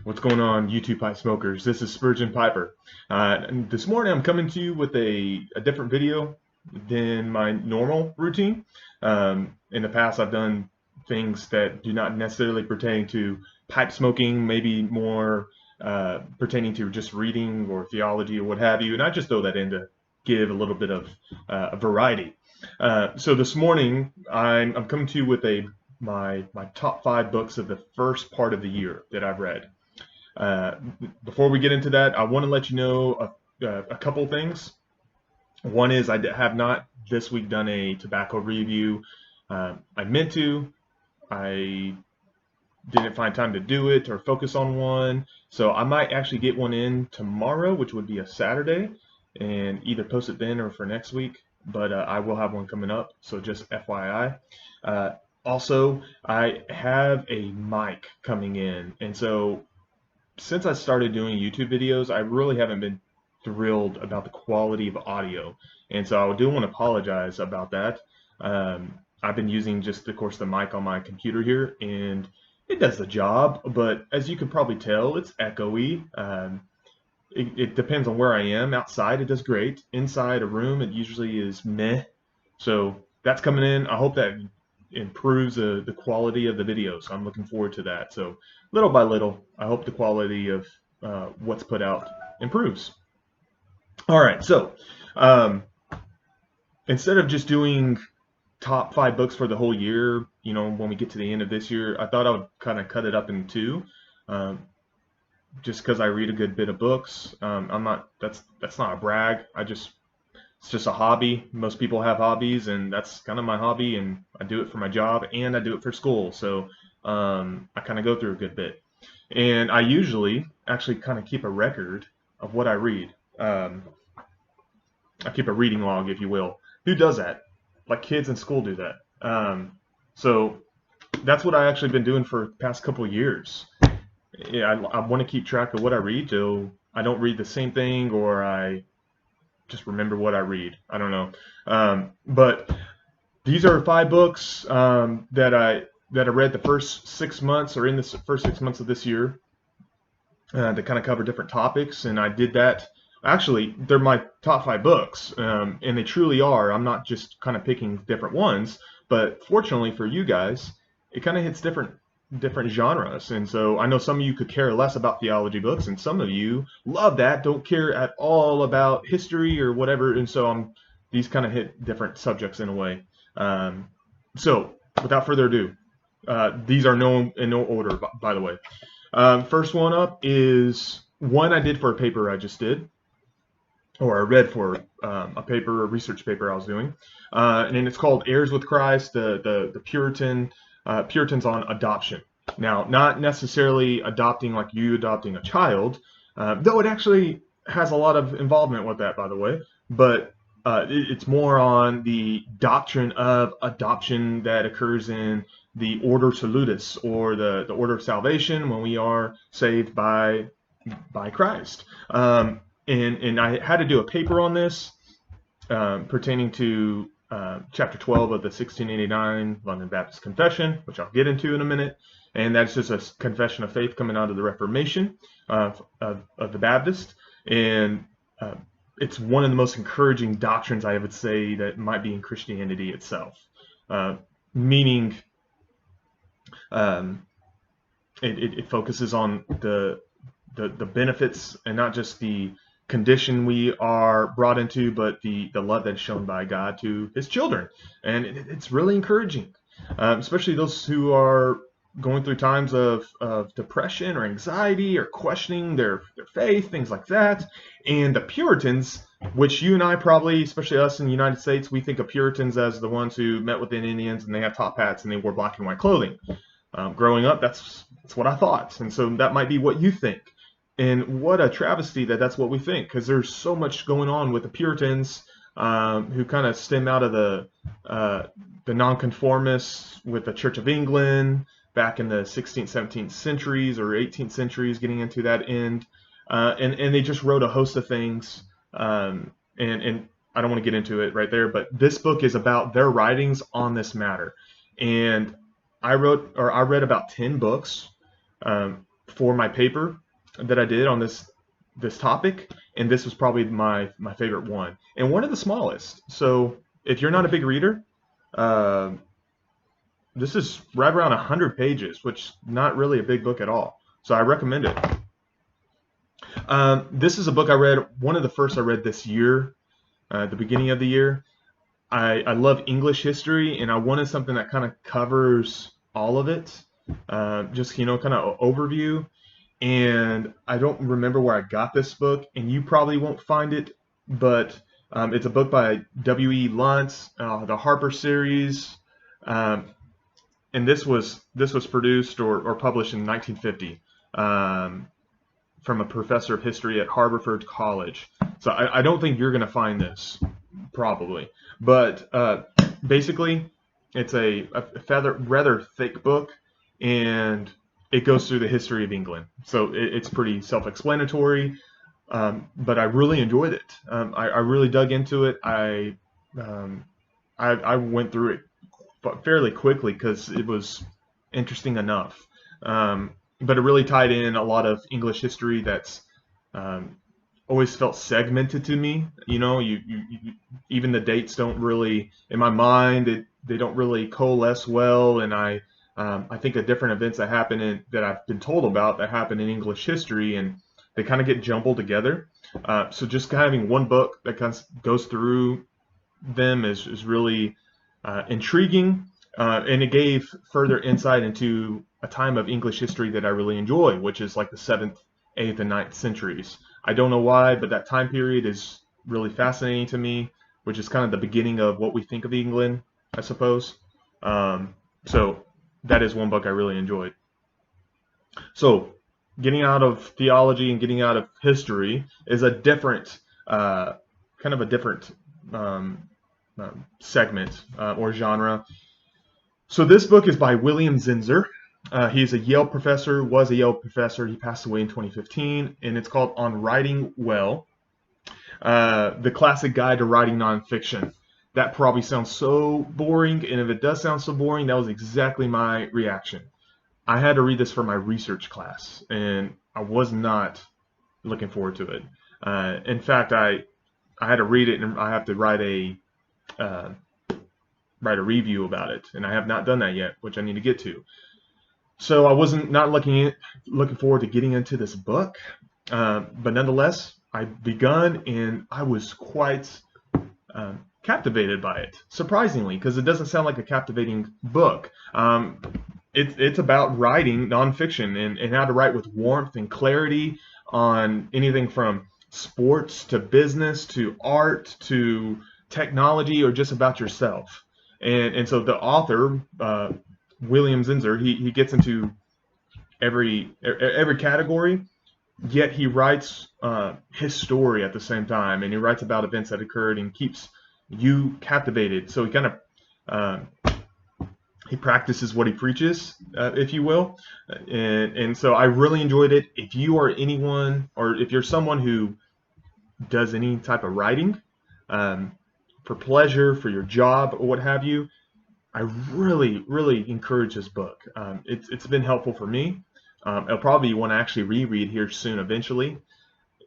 What's going on, YouTube pipe smokers? This is Spurgeon Piper. And this morning I'm coming to you with a different video than my normal routine. In the past I've done things that do not necessarily pertain to pipe smoking, maybe more pertaining to just reading or theology or what have you, and I just throw that in to give a little bit of variety. So this morning I'm coming to you with my top 5 books of the first part of the year that I've read. Before we get into that, I want to let you know a couple things. One is I have not this week done a tobacco review. I meant to. I didn't find time to do it or focus on one. So I might actually get one in tomorrow, which would be a Saturday, and either post it then or for next week. But I will have one coming up, so just FYI. Also, I have a mic coming in, and so since I started doing YouTube videos, I really haven't been thrilled about the quality of audio, and so I do want to apologize about that. I've been using just, of course, the mic on my computer here, and it does the job, but as you can probably tell, it's echoey. It depends on where I am. Outside, it does great. Inside a room, it usually is meh. So that's coming in. I hope that improves the quality of the video, so I'm looking forward to that. So little by little, I hope the quality of what's put out improves. All right, so instead of just doing top 5 books for the whole year, when we get to the end of this year, I thought I would kind of cut it up in 2. Just because I read a good bit of books. That's not a brag. It's just a hobby. Most people have hobbies, and that's kind of my hobby, and I do it for my job and I do it for school. So I kind of go through a good bit, and I usually actually kind of keep a record of what I read. I keep a reading log, if you will. Who does that? Like kids in school do that. So that's what I actually been doing for the past couple of years. Yeah, I want to keep track of what I read, so I don't read the same thing, or I just remember what I read. I don't know. But these are 5 books that I read the first 6 months, or in the first 6 months of this year, that kind of cover different topics, and I did that. Actually, they're my top 5 books, and they truly are. I'm not just kind of picking different ones, but fortunately for you guys, it kind of hits different genres. And so I know some of you could care less about theology books, and some of you love that, don't care at all about history or whatever. And so these kind of hit different subjects in a way. So without further ado, these are in no order, by the way. First one up is one I did for a paper I just did, or I read for a research paper I was doing, and it's called Heirs with Christ, the Puritans on adoption. Now, not necessarily adopting like you adopting a child, though it actually has a lot of involvement with that, by the way, but it's more on the doctrine of adoption that occurs in the Order Salutis, or the order of salvation, when we are saved by Christ. And I had to do a paper on this pertaining to chapter 12 of the 1689 London Baptist Confession, which I'll get into in a minute. And that's just a confession of faith coming out of the Reformation of the Baptist. And it's one of the most encouraging doctrines, I would say, that might be in Christianity itself. Meaning it focuses on the benefits, and not just the condition we are brought into, but the love that's shown by God to his children. And it's really encouraging, especially those who are going through times of depression or anxiety, or questioning their faith, things like that. And the Puritans, which you and I probably, especially us in the United States, we think of Puritans as the ones who met with the Indians and they had top hats and they wore black and white clothing. Growing up, that's what I thought, and so that might be what you think. And what a travesty that's what we think, because there's so much going on with the Puritans, who kind of stem out of the nonconformists with the Church of England back in the 16th, 17th centuries, or 18th centuries, getting into that end. And they just wrote a host of things. And I don't want to get into it right there, but this book is about their writings on this matter. And I read about 10 books. for my paper that I did on this topic, and this was probably my favorite one, and one of the smallest. So if you're not a big reader, uh, this is right around 100 pages, which is not really a big book at all. So I recommend it. This is a book I read, one of the first I read this year, at the beginning of the year. I love English history, and I wanted something that kind of covers all of it, just, kind of overview. And I don't remember where I got this book, and you probably won't find it, but it's a book by W.E. Lunt, the Harper series, and this was produced or published in 1950 from a professor of history at Harvard College. So I don't think you're going to find this, probably, but basically it's a rather thick book, and it goes through the history of England. So it's pretty self-explanatory, but I really enjoyed it. I really dug into it. I went through it fairly quickly because it was interesting enough. But it really tied in a lot of English history that's always felt segmented to me. You even the dates don't really, in my mind, they don't really coalesce well, and I think of different events that happen that I've been told about that happen in English history, and they kind of get jumbled together. So just having one book that kind of goes through them is really intriguing, and it gave further insight into a time of English history that I really enjoy, which is like the 7th, 8th, and 9th centuries. I don't know why, but that time period is really fascinating to me, which is kind of the beginning of what we think of England, I suppose. So that is one book I really enjoyed. So getting out of theology and getting out of history is a different, kind of a different segment or genre. So this book is by William Zinsser. He's a Yale professor, was a Yale professor. He passed away in 2015, and it's called On Writing Well, the classic guide to writing nonfiction. That probably sounds so boring, and if it does sound so boring, that was exactly my reaction. I had to read this for my research class, and I was not looking forward to it. In fact, I had to read it, and I have to write a review about it, and I have not done that yet, which I need to get to. So I wasn't not looking forward to getting into this book, but nonetheless, I begun, and I was quite captivated by it, surprisingly, because it doesn't sound like a captivating book. It's about writing nonfiction and how to write with warmth and clarity on anything from sports to business to art to technology or just about yourself. And so the author, William Zinsser, he gets into every category, yet he writes his story at the same time, and he writes about events that occurred and keeps you captivated. So he kind of he practices what he preaches, if you will, and so I really enjoyed it. If you are anyone, or if you're someone who does any type of writing for pleasure, for your job, or what have you, I really encourage this book. It's been helpful for me. I'll probably want to actually reread here soon, eventually,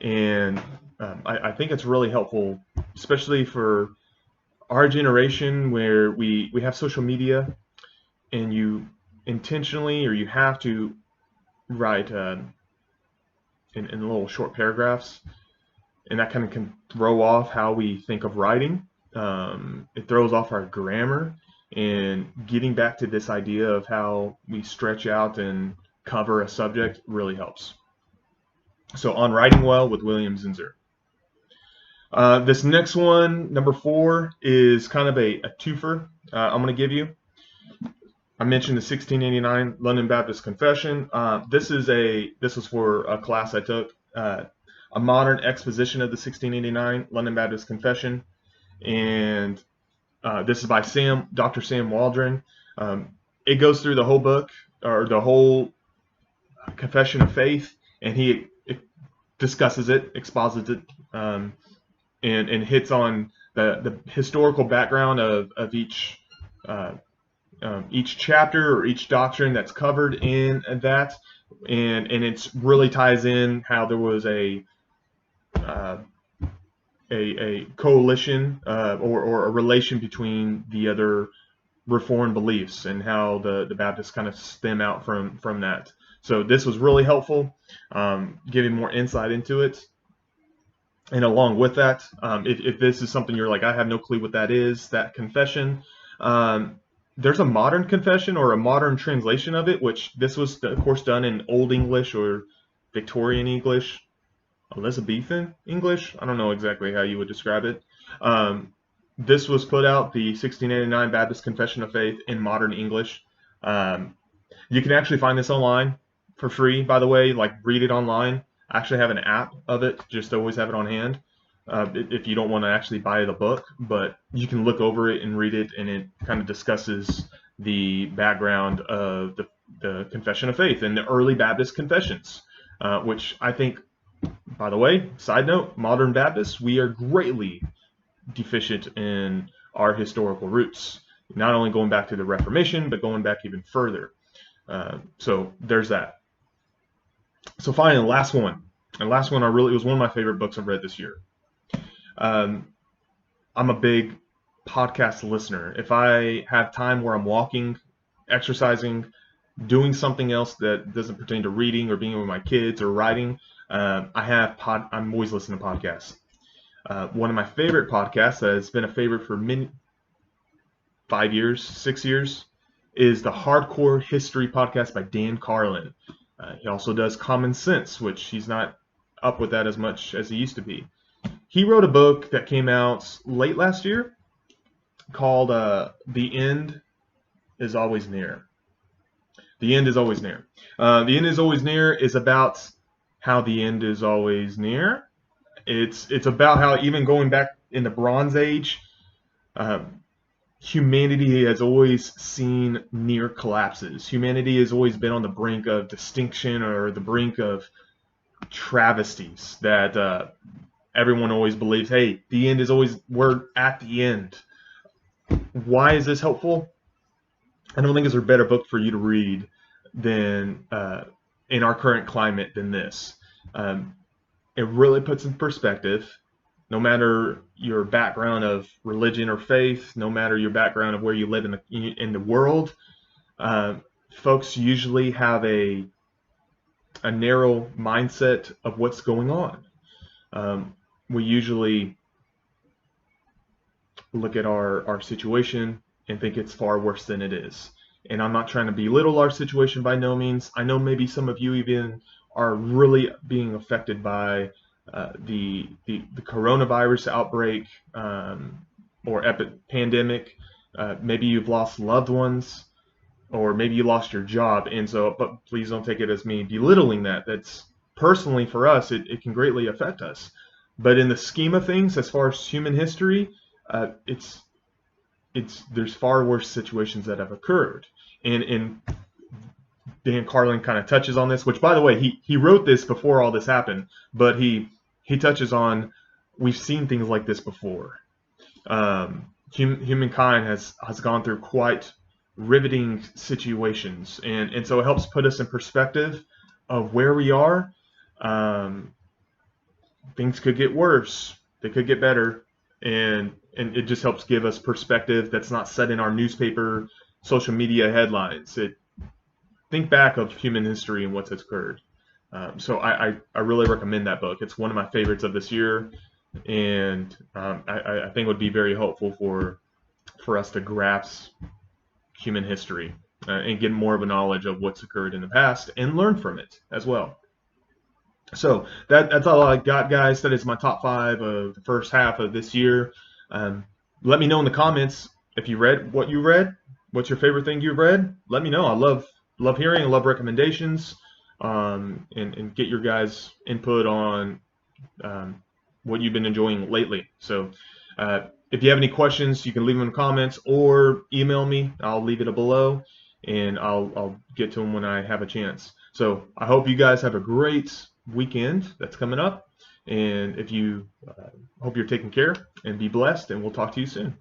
and I think it's really helpful, especially for our generation where we have social media, and you intentionally or you have to write in little short paragraphs, and that kind of can throw off how we think of writing. It throws off our grammar, and getting back to this idea of how we stretch out and cover a subject really helps. So On Writing Well with William Zinsser. This next one, number 4, is kind of a twofer I'm going to give you. I mentioned the 1689 London Baptist Confession. This was for a class I took, a modern exposition of the 1689 London Baptist Confession, and this is by Dr. Sam Waldron. It goes through the whole book, or the whole Confession of Faith, and it discusses it, exposits it, and hits on the historical background of each chapter or each doctrine that's covered in that, and it's really ties in how there was uh, a coalition or a relation between the other Reformed beliefs and how the Baptists kind of stem out from that. So this was really helpful, giving more insight into it. And along with that, if this is something you're like, I have no clue what that is, that confession, there's a modern confession or a modern translation of it, which this was, of course, done in Old English or Victorian English, Elizabethan English. I don't know exactly how you would describe it. This was put out, the 1689 Baptist Confession of Faith, in modern English. You can actually find this online for free, by the way, like read it online. I actually have an app of it, just to always have it on hand if you don't want to actually buy the book, but you can look over it and read it, and it kind of discusses the background of the Confession of Faith and the early Baptist confessions, which I think, by the way, side note, modern Baptists, we are greatly deficient in our historical roots, not only going back to the Reformation, but going back even further. So there's that. So finally, the last one. And last one, it was one of my favorite books I've read this year. I'm a big podcast listener. If I have time where I'm walking, exercising, doing something else that doesn't pertain to reading or being with my kids or writing, I'm always listening to podcasts. One of my favorite podcasts that has been a favorite for 5 years, 6 years, is the Hardcore History podcast by Dan Carlin. He also does Common Sense, which he's not up with that as much as he used to be. He wrote a book that came out late last year called The End is Always Near. The End is Always Near. The End is Always Near is about how the end is always near. It's about how even going back in the Bronze Age, humanity has always seen near collapses. Humanity has always been on the brink of distinction or the brink of travesties that everyone always believes, hey, the end is always, we're at the end. Why is this helpful? I don't think there's a better book for you to read than in our current climate than this. It really puts in perspective, no matter your background of religion or faith, no matter your background of where you live in the world, folks usually have a narrow mindset of what's going on. We usually look at our situation and think it's far worse than it is. And I'm not trying to belittle our situation by no means. I know maybe some of you even are really being affected by the coronavirus outbreak or pandemic. Maybe you've lost loved ones, or maybe you lost your job. And so, but please don't take it as me belittling that. That's personally for us, it can greatly affect us. But in the scheme of things, as far as human history, there's far worse situations that have occurred. And Dan Carlin kind of touches on this, which, by the way, he wrote this before all this happened, but he touches on, we've seen things like this before. Humankind has gone through quite riveting situations, and so it helps put us in perspective of where we are. Things could get worse, they could get better, and it just helps give us perspective that's not set in our newspaper, social media headlines. Think back of human history and what's occurred. So I really recommend that book. It's one of my favorites of this year, and I think it would be very helpful for us to grasp human history and get more of a knowledge of what's occurred in the past and learn from it as well. So that's all I got, guys. That is my top 5 of the first half of this year. Let me know in the comments if you read what you read. What's your favorite thing you've read? Let me know. I love hearing. I love recommendations, and get your guys' input on what you've been enjoying lately. So if you have any questions, you can leave them in the comments or email me. I'll leave it below, and I'll get to them when I have a chance. So I hope you guys have a great weekend that's coming up, and if you hope you're taking care and be blessed, and we'll talk to you soon.